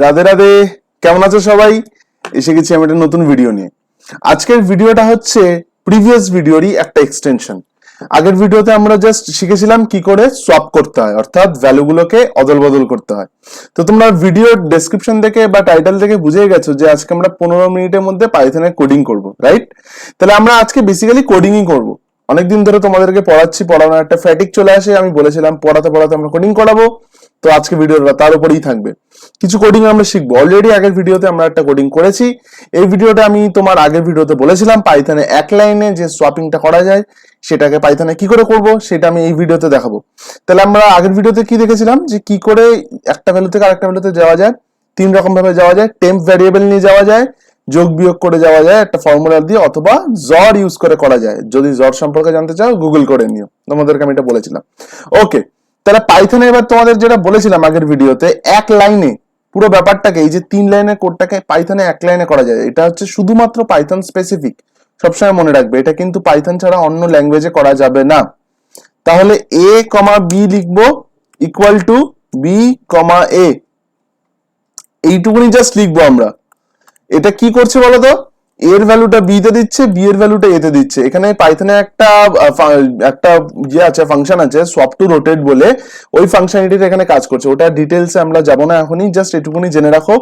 রাধে রাধে। কেমন আছো সবাই? এসে গেছি আমি একটা নতুন ভিডিও নিয়ে। আজকের ভিডিওটা হচ্ছে প্রিভিয়াস ভিডিওরই একটা এক্সটেনশন। আগের ভিডিওতে আমরা জাস্ট শিখেছিলাম কি করে সোয়াপ করতে হয়, অর্থাৎ ভ্যালুগুলোকে অদল বদল করতে হয়। তো তোমরা ভিডিওর ডেসক্রিপশন থেকে বা টাইটেল থেকে বুঝেই গেছো যে আজকে আমরা 15 মিনিটের মধ্যে পাইথনে কোডিং করব, রাইট? তাহলে আমরা আজকে বেসিক্যালি কোডিংই করব। অনেকদিন ধরে তোমাদেরকে পড়ানোর একটা ফ্যাটিক চলে আসে। আমি বলেছিলাম পড়াতে পড়াতে আমরা কোডিং করাবো, তো আজকে ভিডিওটা তার উপরেই থাকবে। কিছু কোডিং আমরা শিখবো। অলরেডি আগের ভিডিওতে আমরা একটা কোডিং করেছি। এই ভিডিওটা আমি তোমার আগের ভিডিওতে বলেছিলাম পাইথনে এক লাইনে যে সোয়াপিংটা করা যায় সেটাকে পাইথনে কি করে করব সেটা আমি এই ভিডিওতে দেখাবো। তাহলে আমরা আগের ভিডিওতে কি দেখেছিলাম যে কি করে একটা ভ্যালু থেকে আরেকটা ভ্যালুতে যাওয়া যায়। তিন রকম ভাবে যাওয়া যায়। টেম্প ভ্যারিয়েবল নিয়ে যাওয়া যায়, যোগ বিয়োগ করে যাওয়া যায় একটা ফর্মুলা দিয়ে, অথবা জর ইউজ করে করা যায়। যদি জর সম্পর্কে জানতে চাও গুগল করে নিও, তোমাদেরকে আমি এটা বলেছিলাম। ওকে, তাহলে পাইথনে এবার তোমাদের যেটা বলেছিলাম আগের ভিডিওতে, এক লাইনে পুরো ব্যাপারটাকে, এই যে 3 লাইনের কোডটাকে পাইথনে এক লাইনে করা যায়। এটা হচ্ছে শুধুমাত্র পাইথন স্পেসিফিক, সবসময় মনে রাখবে। এটা কিন্তু পাইথন ছাড়া অন্য ল্যাঙ্গুয়েজে করা যাবে না। তাহলে এ কমা বি লিখবো ইকুয়াল টু বি কমা এ, এইটুকুনি জাস্ট লিখবো আমরা। এটা কি করছে বলতো? এর ভ্যালুটা বি তে দিচ্ছে, বি এর ভ্যালুটা এ তে দিচ্ছে। এখানে পাইথনে একটা আছে, ফাংশন আছে সোয়াপ টু রোটেট বলে। ওই ফাংশনালিটির এখানে কাজ করছে। ওটা ডিটেলসে আমরা যাব না এখনই, জাস্ট এটুকুনি জেনে রাখো।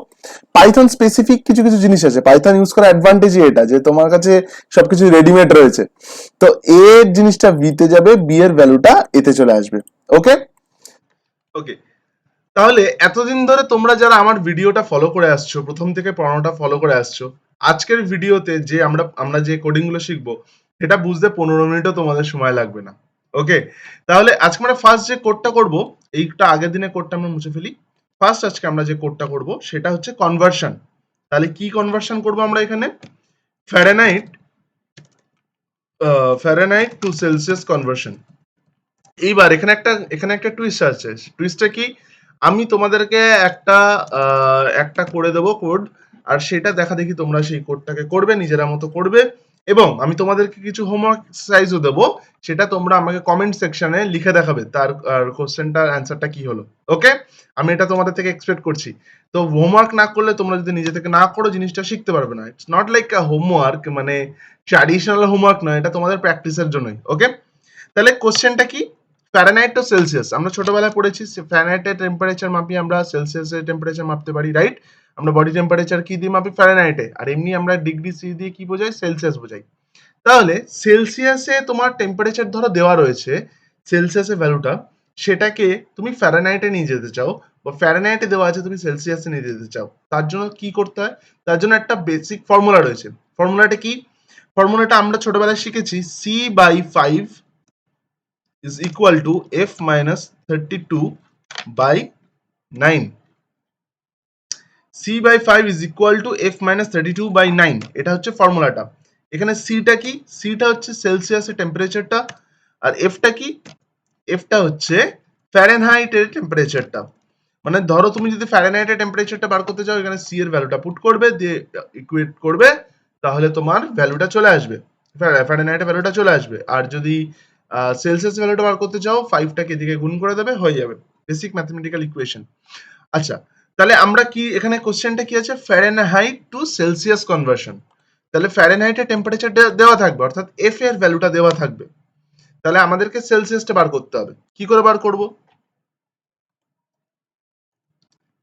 পাইথন স্পেসিফিক কিছু কিছু জিনিস আছে। পাইথন ইউজ করার অ্যাডভান্টেজই এটা যে তোমার কাছে সবকিছু রেডিমেড রয়েছে। তো এর জিনিসটা বি তে যাবে, বি এর ভ্যালুটা এতে চলে আসবে। ওকে ওকে, তাহলে এতদিন ধরে তোমরা যারা আমার ভিডিওটা ফলো করে আসছো, প্রথম থেকে পড়ানোটা ফলো করে আসছো, আজকের ভিডিওতে যে আমরা যে কোডিং গুলো শিখবো সেটা বুঝতে 15 মিনিটও তোমাদের সময় লাগবে না। ওকে, তাহলে আজকে আমরা ফার্স্ট যে কোডটা করব, এইটা আগের দিনের কোডটা আমরা মুছে ফেলি। ফার্স্ট আজকে আমরা যে কোডটা করব সেটা হচ্ছে কনভার্সন। তাহলে কি কনভার্সন করব আমরা এখানে? Fahrenheit Fahrenheit to Celsius conversion. এইবার এখানে একটা টুইস্ট আছে। টুইস্টটা কি? আমি তোমাদেরকে একটা করে দেবো কোড, আর সেটা দেখা দেখি তোমরা সেই কোডটাকে করবে, নিজেরা মতো করবে। এবং আমি তোমাদেরকে কিছু হোমওয়ার্ক এক্সারসাইজও দেবো, সেটা তোমরা আমাকে কমেন্ট সেকশনে লিখে দেখাবে তার কোশ্চেনটার অ্যান্সারটা কি হলো। ওকে, আমি এটা তোমাদের থেকে এক্সপেক্ট করছি। তো হোমওয়ার্ক না করলে, তোমরা যদি নিজে থেকে না করো, জিনিসটা শিখতে পারবে না। It's not like a homework, মানে ট্র্যাডিশনাল হোমওয়ার্ক নয়, এটা তোমাদের প্র্যাকটিসের জন্যই। ওকে, তাহলে কোশ্চেনটা কি? Fahrenheit to Celsius. আমরা ছোটবেলায় পড়েছি ফ্যারেনহাইটের টেম্পারেচার মাপি আমরা সেলসিয়াসের টেম্পারেচার মাপতে পারি, রাইট? আমরা বডি টেম্পারেচার কি দিয়ে মাপি? ফ্যারেনহাইটে। আর এমনি আমরা ডিগ্রি সি দিয়ে কি বোঝাই? সেলসিয়াস বোঝাই। তাহলে সেলসিয়াসে তোমার টেম্পারেচার ধরো দেওয়া রয়েছে, সেলসিয়াসের ভ্যালুটা, সেটাকে তুমি ফ্যারেনহাইটে নিয়ে যেতে চাও, বা ফ্যারেনহাইটে দেওয়া আছে তুমি সেলসিয়াসে নিয়ে যেতে চাও। তার জন্য কি করতে হয়? তার জন্য একটা বেসিক ফর্মুলা রয়েছে। ফর্মুলাটা কি? ফর্মুলাটা আমরা ছোটবেলায় শিখেছি, C/5 is equal to f minus 32 by 9. c by 5 is equal to f minus 32 by 9. এটা হচ্ছে ফর্মুলাটা। এখানে সিটা কি? সিটা হচ্ছে সেলসিয়াসের টেম্পারেচারটা। আর এফটা কি? এফটা হচ্ছে ফ্যারেনহাইটের টেম্পারেচারটা। মানে ধরো তুমি যদি ফ্যারেনহাইটের টেম্পারেচারটা বার করতে চাও, এখানে সি এর ভ্যালুটা পুট করবে, দিয়ে ইকুয়েট করবে, তাহলে তোমার ভ্যালুটা চলে আসবে, ফ্যারেনহাইটের ভ্যালুটা চলে আসবে। আর যদি সেলসিয়াস ভ্যালুটা বার করতে চাও, 5টাকে এদিকে গুণ করে দেবে, হয়ে যাবে। Basic mathematical equation. আচ্ছা, তাহলে আমরা কি এখানে কোশ্চেনটা কি আছে? Fahrenheit to Celsius conversion. তাহলে ফ্যারেনহাইটের টেম্পারেচার দেওয়া থাকবে, অর্থাৎ এফ এর ভ্যালুটা দেওয়া থাকবে। তাহলে আমাদেরকে সেলসিয়াসটা বার করতে হবে। কি করে বার করব?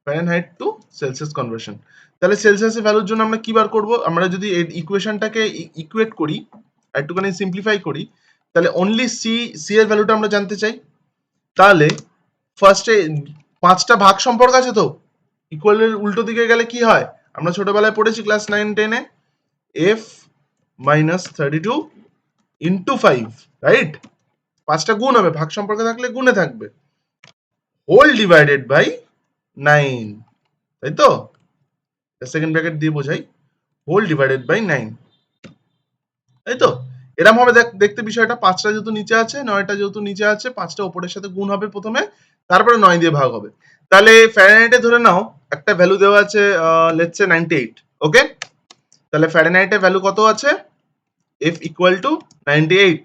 Fahrenheit to Celsius conversion. তাহলে সেলসিয়াসের ভ্যালুর জন্য আমরা কি বার করব? আমরা যদি এই ইকুয়েশনটাকে ইকুয়েট করি, একটুখানি সিম্পলিফাই করি, তাহলে অনলি সি এর ভ্যালুটা আমরা জানতে চাই। তাহলে ফার্স্টে 5টা ভাগ সম্পর্ক আছে তো, ইকুয়ালের উল্টো দিকে গেলে কি হয়? আমরা ছোটবেলায় পড়েছি ক্লাস 9-10-এ, f minus 32 into 5, রাইট? 5টা গুণ হবে, ভাগ সম্পর্কে থাকলে গুণে থাকবে, হোল ডিভাইডেড বাই 9, তাই তো? সেকেন্ড ব্র্যাকেট দিয়ে বোঝাই, হোল ডিভাইডেড বাই 9, তাই তো? এরকম হবে দেখতে বিষয়টা। 5টা যেহেতু নিচে আছে, 9টা যেহেতু নিচে আছে, 5টা উপরের সাথে গুণ হবে প্রথমে, তারপরে 9 দিয়ে ভাগ হবে। তাহলে ফ্যারেনহাইটে ধরে নাও একটা ভ্যালু দেওয়া আছে, লেটস সে 98। ওকে, তাহলে ফ্যারেনহাইটের ভ্যালু কত আছে? f equal to 98।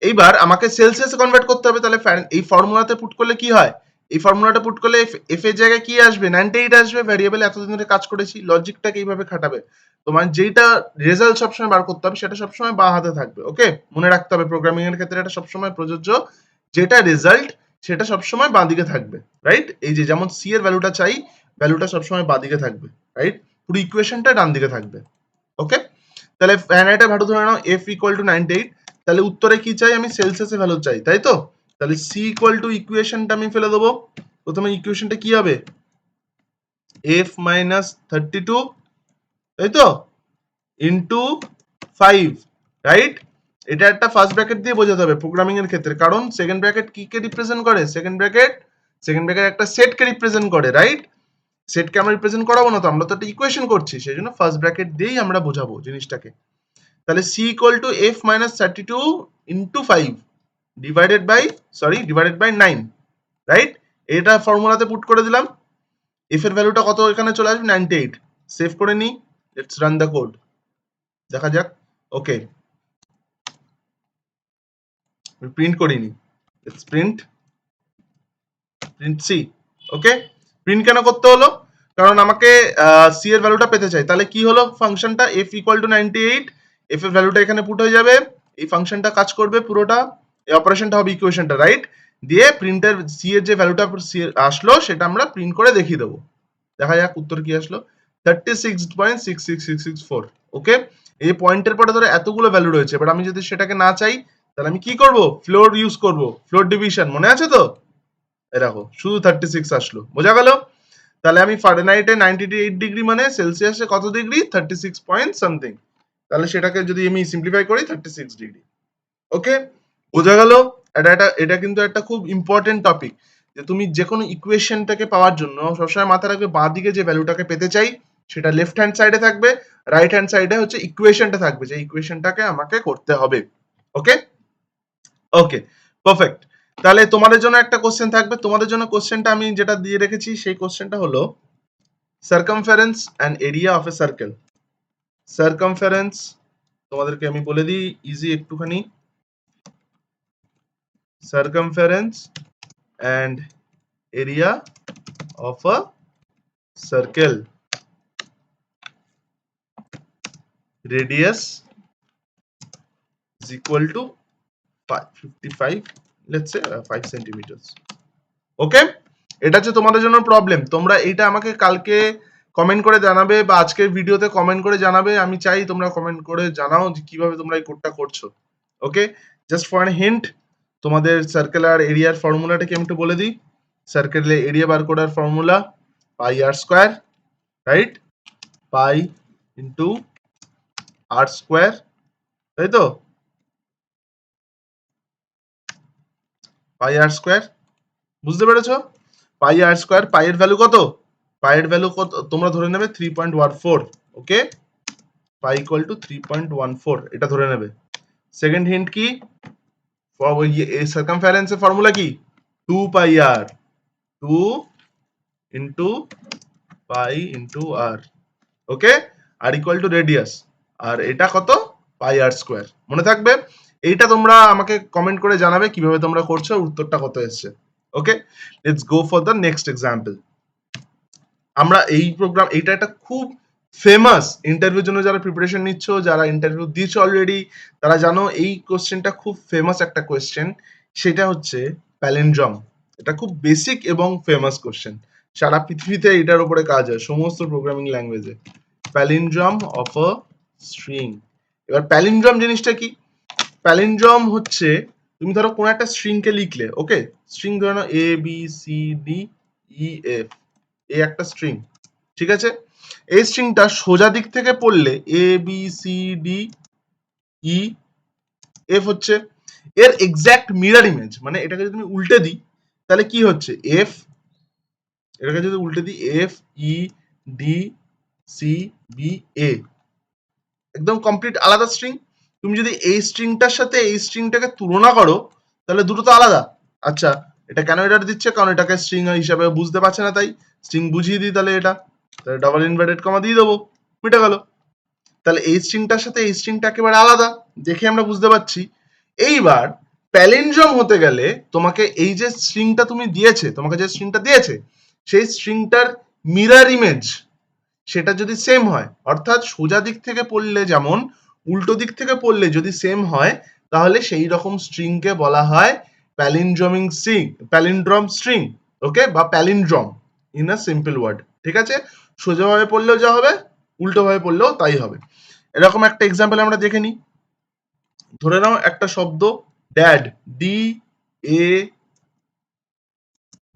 এইবার আমাকে সেলসিয়াসে কনভার্ট করতে হবে। তাহলে এই ফর্মুলাতে পুট করলে কি হয়? এই ফর্মুলাটা পুট করলে এফ এর জায়গায় কি আসবে, 98 আসবে। ভ্যারিয়েবল এতদিন ধরে কাজ করেছি, লজিকটাকে এইভাবে খাটাবে। তোমার যেইটা রেজাল্ট সবসময় বার করতে হবে সেটা সবসময় বাঁ হাতে থাকবে। ওকে, মনে রাখতে হবে প্রোগ্রামিং এর ক্ষেত্রে এটা সবসময় প্রযোজ্য, যেটা রেজাল্ট সেটা সবসময় বাঁ দিকে থাকবে, রাইট? এই যে যেমন সি এর ভ্যালুটা চাই, ভ্যালুটা সবসময় বাঁ দিকে থাকবে, রাইট? পুরো ইকুয়েশনটা ডান দিকে থাকবে। ওকে, তাহলে ফারেনহাইটের ভ্যালু ধরে নাও এফ ইকুয়াল টু 98, তাহলে উত্তরে কি চাই আমি, সেলসিয়াসের ভ্যালু চাই, তাই তো? তাহলে সি ইকুয়াল টু ইকুয়েশনটা আমি ফেলে দেবো। প্রথমে ইকুয়েশনটা কি হবে, এফ মাইনাস 32, তাই তো, ইন্টু 5, রাইট? এটা একটা ফার্স্ট ব্র্যাকেট দিয়ে বোঝাতে হবে প্রোগ্রামিং এর ক্ষেত্রে, কারণ সেকেন্ড ব্র্যাকেট কি কে রিপ্রেজেন্ট করে, সেকেন্ড ব্র্যাকেট একটা সেটকে রিপ্রেজেন্ট করে, রাইট? সেটকে আমরা রিপ্রেজেন্ট করাবো না তো, আমরা তো একটা ইকুয়েশন করছি, সেই জন্য ফার্স্ট ব্র্যাকেট দিয়েই আমরা বোঝাবো জিনিসটাকে। তাহলে C equal to F minus 32 into 5 divided by 9, right? এটা ফর্মুলাতে পুট করে দিলাম। এফ এর ভ্যালুটা কত এখানে চলে আসবে, 98। সেভ করে নি, লেটস রান দ্য কোড, দেখা যাক। ওকে, প্রিন্ট করিনি, let's print C. Okay, print কেন করতে হলো, কারণ আমাকে সি এর ভ্যালুটা পেতে চাই। তাহলে কি হলো ফাংশনটা, এফ ইকুয়াল টু 98, এফ এর ভ্যালুটা এখানে পুট হয়ে যাবে, এই ফাংশনটা কাজ করবে পুরোটা, এই অপারেশনটা হবে ইকুয়েশনটা, রাইট? দিয়ে প্রিন্টের সি এর যে ভ্যালুটা আসলো সেটা আমরা প্রিন্ট করে দেখিয়ে দেবো। দেখা যাক উত্তর কি আসলো, 36.66664। ওকে, এই পয়েন্টের পরে ধরে এতগুলো ভ্যালু রয়েছে, এবার আমি যদি সেটাকে না চাই তাহলে আমি কি করব, ফ্লোর ইউজ করব, ফ্লোর ডিভিশন, মনে আছে তো? এই দেখো শুধু 36 আসলো, বোঝা গেল? তাহলে আমি ফারেনহাইটে 98 ডিগ্রি মানে সেলসিয়াসে কত ডিগ্রি, 36 পয়েন্ট সামথিং, তাহলে সেটাকে যদি আমি সিম্পলিফাই করি 36 ডিগ্রি। ওকে, বোঝা গেল? এটা কিন্তু একটা খুব ইম্পর্টেন্ট টপিক, যে তুমি যে কোনো ইকুয়েশনটাকে পাওয়ার জন্য সবসময় মাথায় রাখবে বাঁ দিকে যে ভ্যালুটাকে পেতে চাই সেটা লেফট হ্যান্ড সাইডে থাকবে, রাইট হ্যান্ড সাইডে হচ্ছে ইকুয়েশনটা থাকবে, যে ইকুয়েশনটাকে আমাকে করতে হবে। ওকে, ওকে, পারফেক্ট। তাহলে তোমাদের জন্য একটা কোশ্চেন থাকবে, তোমাদের জন্য কোশ্চেনটা আমি যেটা দিয়ে রেখেছি সেই কোশ্চেনটা হলো circumference and area of A circle. Circumference তোমাদেরকে আমি বলে দিই ইজি একটুখানি, circumference and area of a circle, radius is equal to 55, let's say 5 centimeters. ওকে, এটা হচ্ছে তোমাদের জন্য প্রবলেম, তোমরা এইটা আমাকে কালকে কমেন্ট করে জানাবে বা আজকের ভিডিওতে কমেন্ট করে জানাবে, আমি চাই তোমরা কমেন্ট করে জানাও যে কিভাবে তোমরা এই কোডটা করছো। ওকে, জাস্ট ফর এ হিন্ট, তোমাদের সার্কেলার এরিয়ার ফর্মুলাটা কি আমি একটু বলে দিই। সার্কেলের এরিয়া বার করার ফর্মুলা পাই আর স্কোয়ার, রাইট? পাই ইন্টু আর স্কোয়ার, তাই তো, পাই আর স্কোয়ার, বুঝতে পেরেছো? পাই আর স্কোয়ার, পাই এর ভ্যালু কত, পাই এর ভ্যালু কত তোমরা ধরে নেবে 3.14। ওকে, পাই ইকুয়াল টু 3.14 এটা ধরে নেবে। সেকেন্ড হিন্ট কি, সার্কামফারেন্সের ফর্মুলা কি, 2 pi R, 2 into pi into R. Okay, R equal to radius, আর এটা কত, পাই আর স্কোয়ার, মনে থাকবে। এইটা তোমরা আমাকে কমেন্ট করে জানাবে কিভাবে তোমরা করছো, উত্তরটা কত এসছে। Okay, let's go for the next example. আমরা এই প্রোগ্রাম, এইটা একটা খুব ফেমাস, ইন্টারভিউর জন্য যারা প্রিপারেশন নিচ্ছ, যারা ইন্টারভিউ দিয়েছো অলরেডি, তারা জানো এই কোশ্চেনটা খুব ফেমাস একটা কোশ্চেন, সেটা হচ্ছে প্যালিন্ড্রম। এটা খুব বেসিক এবং ফেমাস কোশ্চেন, সারা পৃথিবীতে এটার উপরে কাজ হয় সমস্ত প্রোগ্রামিং ল্যাঙ্গুয়েজে, প্যালিন্ড্রম অফ আ স্ট্রিং। এবার প্যালিন্ড্রম জিনিসটা কি, প্যালিন্ড্রম হচ্ছে তুমি ধরো কোনো একটা স্ট্রিংকে লিখলে, ওকে, স্ট্রিং ধরে নাও A B C D E F, এই একটা স্ট্রিং, ঠিক আছে? এই স্ট্রিংটা সোজা দিক থেকে পড়লে A B C D E F হচ্ছে, এর এক্সাক্ট মিরর ইমেজ, মানে এটাকে যদি আমি উল্টে দিই তাহলে কি হচ্ছে, এফ, এটাকে যদি উল্টে দিই F E D C B A, একদম কমপ্লিট আলাদা স্ট্রিং। তুমি যদি এই স্ট্রিংটার সাথে এই স্ট্রিংটাকে তুলনা করো তাহলে দুটো তো আলাদা। আচ্ছা, এটা কেন এটার দিচ্ছে, কারণ এটাকে স্ট্রিং হিসাবে বুঝতে পারছে না, তাই স্ট্রিং বুঝিয়ে দিই, তাহলে এটা তাহলে ডাবল ইনভার্টেড কমা দিয়ে দেবো, মিটে গেল। তাহলে এই স্ট্রিংটার সাথে এই স্ট্রিংটা একেবারে আলাদা, দেখে আমরা বুঝতে পারছি। এইবার প্যালিন্ড্রম হতে গেলে তোমাকে এই যে স্ট্রিংটা তুমি দিয়েছে, তোমাকে যে স্ট্রিংটা দিয়েছে সেই স্ট্রিংটার মিরর ইমেজ সেটা যদি সেম হয়, অর্থাৎ সোজা দিক থেকে পড়লে যেমন উল্টো দিক থেকে পড়লে যদি সেম হয়, তাহলে সেই রকম স্ট্রিংকে বলা হয় প্যালিন্ড্রমিং স্ট্রিং, প্যালিন্ড্রম স্ট্রিং। ওকে, বা palindrome in a simple word. ঠিক আছে, সোজাভাবে পড়লেও যা হবে, উল্টোভাবে পড়লেও তাই হবে। এরকম একটা এক্সাম্পল আমরা দেখে নিই। ধরে নাও একটা শব্দ dad, D A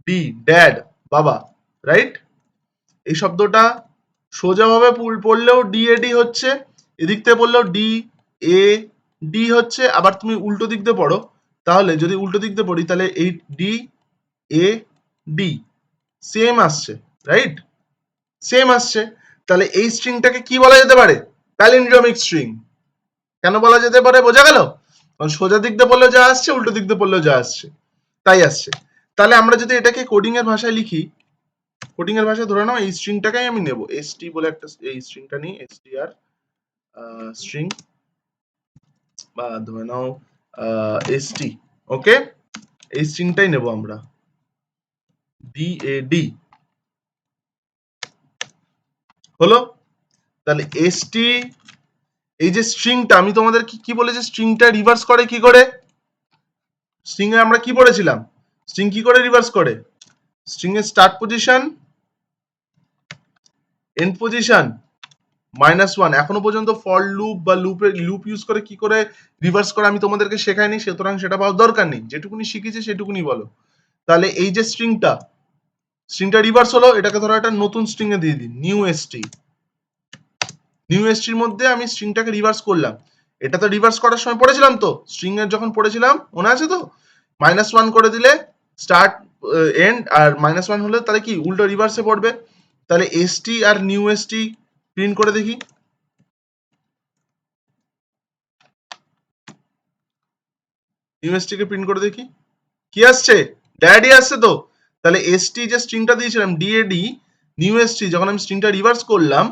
D, dad, বাবা, রাইট? এই শব্দটা সোজাভাবে পড়লেও ডি এ ডি হচ্ছে, এদিক থেকে পড়লেও ডি এ ডি হচ্ছে। আবার তুমি উল্টো দিক দিয়ে পড়ো, তাহলে যদি উল্টো দিক দিয়ে পড়ি তাহলে এই ডি এ ডি সেম আসছে, রাইট? সেম আসছে। তাহলে এই স্ট্রিংটাকে কি বলা যেতে পারে? প্যালিন্ড্রমিক স্ট্রিং। কেন বলা যেতে পারে বোঝা গেল? কারণ সোজা দিক দিয়ে পড়লেও যা আসছে, উল্টো দিক দিয়ে পড়লেও যা আসছে তাই আসছে। তাহলে আমরা যদি এটাকে কোডিং এর ভাষায় লিখি, কোডিং এর ভাষায় ধরে নাও এই স্ট্রিংটাকেই আমি নেব, এসটি বলে একটা, এই স্ট্রিংটা নিই, এসটিআর স্ট্রিং, বা ধরে নাও এসটি। ওকে, এই স্ট্রিংটাই নেব আমরা, ডিএডি হলো। তাহলে এসটি, এই যে স্ট্রিংটা আমি তোমাদের কি বলেছি, স্ট্রিংটা রিভার্স করে কি করে? স্ট্রিং এ আমরা কি পড়েছিলাম? স্ট্রিং কি করে রিভার্স করে? স্ট্রিং এর স্টার্ট পজিশন, এন্ড পজিশন, -1। এখনো পর্যন্ত ফর লুপ বা লুপ ইউজ করে কি করে রিভার্স করে আমি তোমাদেরকে শেখাইনি, সুতরাং সেটা পাওয়ার দরকার নেই, যেটুকুনি শিখেছি সেটুকুনি বলো। তাহলে এই যে স্ট্রিংটা রিভার্স হলো, এটাকে ধরো একটা নতুন স্ট্রিং এ দিয়ে দিই, নিউ এসটি। নিউ এসটির মধ্যে আমি স্ট্রিংটাকে রিভার্স করলাম। এটা তো রিভার্স করার সময় পড়েছিলাম, তো স্ট্রিং এর যখন পড়েছিলাম মনে আছে তো, -1 করে দিলে স্টার্ট এন্ড, আর -1 হলে তাহলে কি উল্টো রিভার্সে পড়বে। তাহলে এসটি আর নিউ এসটি প্রিন্ট করে দেখি, নিউ এসটি কে প্রিন্ট করে দেখি কি আসছে, ড্যাডি আসছে তো। তাহলে এসটি যে স্ট্রিংটা দিয়েছিলাম ডিএডি, নিউ এসটি, যখন আমি স্ট্রিংটা রিভার্স করলাম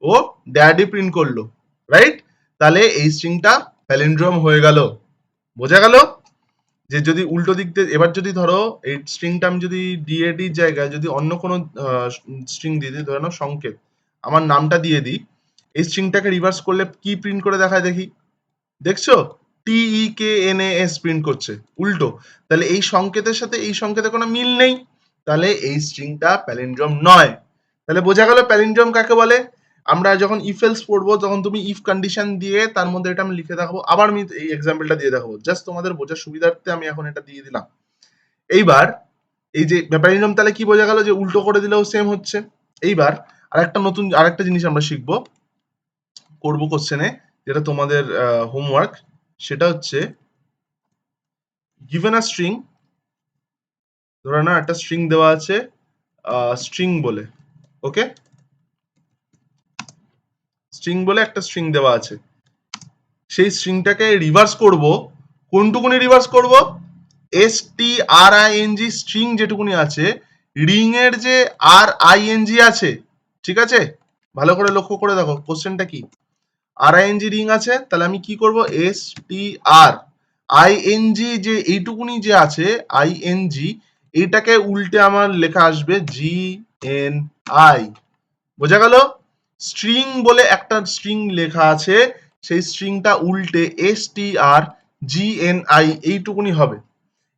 ও ড্যাডি প্রিন্ট করলো, রাইট? তাহলে এই স্ট্রিংটা প্যালিন্ড্রোম হয়ে গেল। বোঝা গেল? যে যদি উল্টো দিক দিয়ে, এবার যদি ধরো এই স্ট্রিংটা আমি যদি ডিএডির জায়গায় যদি অন্য কোনো স্ট্রিং দিয়ে দিই, ধরে নাও সংকেত, আমার নামটা দিয়ে দিই, এই স্ট্রিংটাকে রিভার্স করলে কি প্রিন্ট করে দেখায় দেখি, দেখছো? TEKNAS প্রিন্ট করছে উল্টো। তাহলে এই সংকেতের সাথে এই সংকেতের কোনো মিল নেই, তাহলে এই স্ট্রিংটা প্যালিন্ড্রোম নয়। তাহলে বোঝা গেল প্যালিন্ড্রোম কাকে বলে। আমরা যখন ইফ এলস পড়বো তখন তুমি ইফ কন্ডিশন দিয়ে তার মধ্যে এটা আমি লিখে দেখাবো, আবার আমি এই এক্সাম্পলটা দিয়ে দেখাবো, জাস্ট তোমাদের বোঝার সুবিধার্থে আমি এখন এটা দিয়ে দিলাম। এইবার এই যে প্যালিন্ড্রোম, তাহলে কি বোঝা গেল যে উল্টো করে দিলেও সেম হচ্ছে। এইবার আরেকটা জিনিস আমরা শিখবো, করবো কোশ্চেনে, যেটা তোমাদের হোমওয়ার্ক, সেটা হচ্ছে given a string, ধরে না একটা স্ট্রিং দেওয়া আছে স্ট্রিং বলে, ওকে, স্ট্রিং বলে একটা স্ট্রিং দেওয়া আছে, সেই স্ট্রিংটাকে রিভার্স করব, কোনটুকুনি রিভার্স করব? string স্ট্রিং যেটুকুনি আছে, রিং এর যে ring আছে, ঠিক আছে, ভালো করে লক্ষ্য করে দেখো কোশ্চেনটা কি, ring রিং আছে, তাহলে আমি কি করব, ing যে এইটুকুনি যে আছে ing, এইটাকে উল্টে আমার লেখা আসবে GNI। বোঝা গেল? স্ট্রিং বলে একটা স্ট্রিং লেখা আছে, সেই স্ট্রিংটা উল্টে STRGNI এইটুকুনি হবে।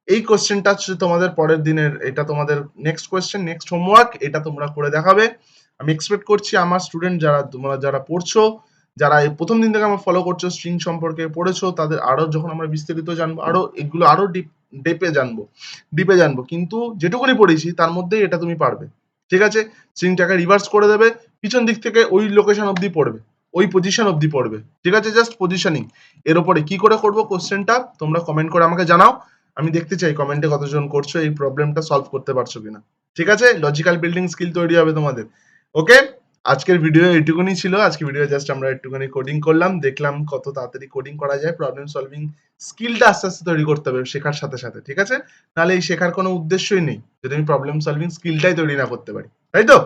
এই কোশ্চেনটা হচ্ছে তোমাদের পরের দিনের, এটা তোমাদের নেক্সট কোশ্চেন, নেক্সট হোমওয়ার্ক, এটা তোমরা করে দেখাবে। আমি এক্সপেক্ট করছি আমার স্টুডেন্ট তোমরা যারা পড়ছো, যারা এই প্রথম দিন থেকে আমার ফলো করছো, স্ট্রিং সম্পর্কে পড়েছো, তাদের আরো যখন আমরা বিস্তারিত জানবো, আরো এগুলো আরো ডিপে জানবো, কিন্তু যেটুকুনি পড়েছি তার মধ্যেই এটা তুমি পারবে। ঠিক আছে, স্ট্রিংটাকে রিভার্স করে দেবে, পিছন দিক থেকে ওই লোকেশন অবধি পড়বে, ওই পজিশন অবধি পড়বে। ঠিক আছে, জাস্ট পজিশনিং। এর উপরে কি করে করবো কোশ্চেনটা তোমরা কমেন্ট করে আমাকে জানাও, আমি দেখতে চাই কমেন্টে কতজন করছো, এই প্রবলেমটা সলভ করতে পারছো কিনা। ঠিক আছে, লজিক্যাল বিল্ডিং স্কিল তৈরি হবে তোমাদের। ওকে, আজকের ভিডিও এইটুকুনি ছিল। আজকে ভিডিও জাস্ট আমরা একটুখানি কোডিং করলাম, দেখলাম কত তাড়াতাড়ি কোডিং করা যায়, প্রবলেম সলভিং স্কিলটা আস্তে আস্তে তৈরি করতে হবে শেখার সাথে সাথে। ঠিক আছে, নাহলে এই শেখার কোনো উদ্দেশ্যই নেই যদি আমি প্রবলেম সলভিং স্কিলটাই তৈরি না করতে পারি, তাই তো?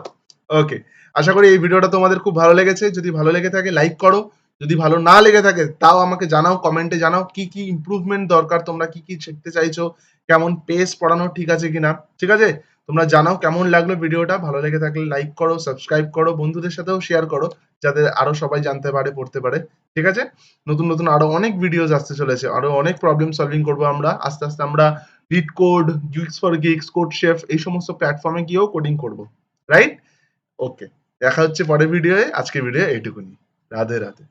ওকে, আশা করি এই ভিডিওটা তোমাদের খুব ভালো লেগেছে। যদি ভালো লেগে থাকে লাইক করো, যদি ভালো না লেগে থাকে তাও আমাকে জানাও, কমেন্টে জানাও কি কি ইমপ্রুভমেন্ট দরকার, তোমরা কি কি শিখতে চাইছো, কেমন পেস পড়ানো ঠিক আছে কিনা। ঠিক আছে, তোমরা জানাও কেমন লাগলো ভিডিওটা। ভালো লেগে থাকলে লাইক করো, সাবস্ক্রাইব করো, বন্ধুদের সাথেও শেয়ার করো, যাতে আরো সবাই জানতে পারে, পড়তে পারে। ঠিক আছে, নতুন নতুন আরো অনেক ভিডিওস আসতে চলেছে, আরো অনেক প্রবলেম সলভিং করবো আমরা আস্তে আস্তে। আমরা lead code, gigs for gigs, code chef এই সমস্ত প্ল্যাটফর্মে গিয়েও কোডিং করবো। রাইট? ওকে, দেখা হচ্ছে পরের ভিডিওয়ে। আজকের ভিডিও এইটুকুনি। রাধে রাধে।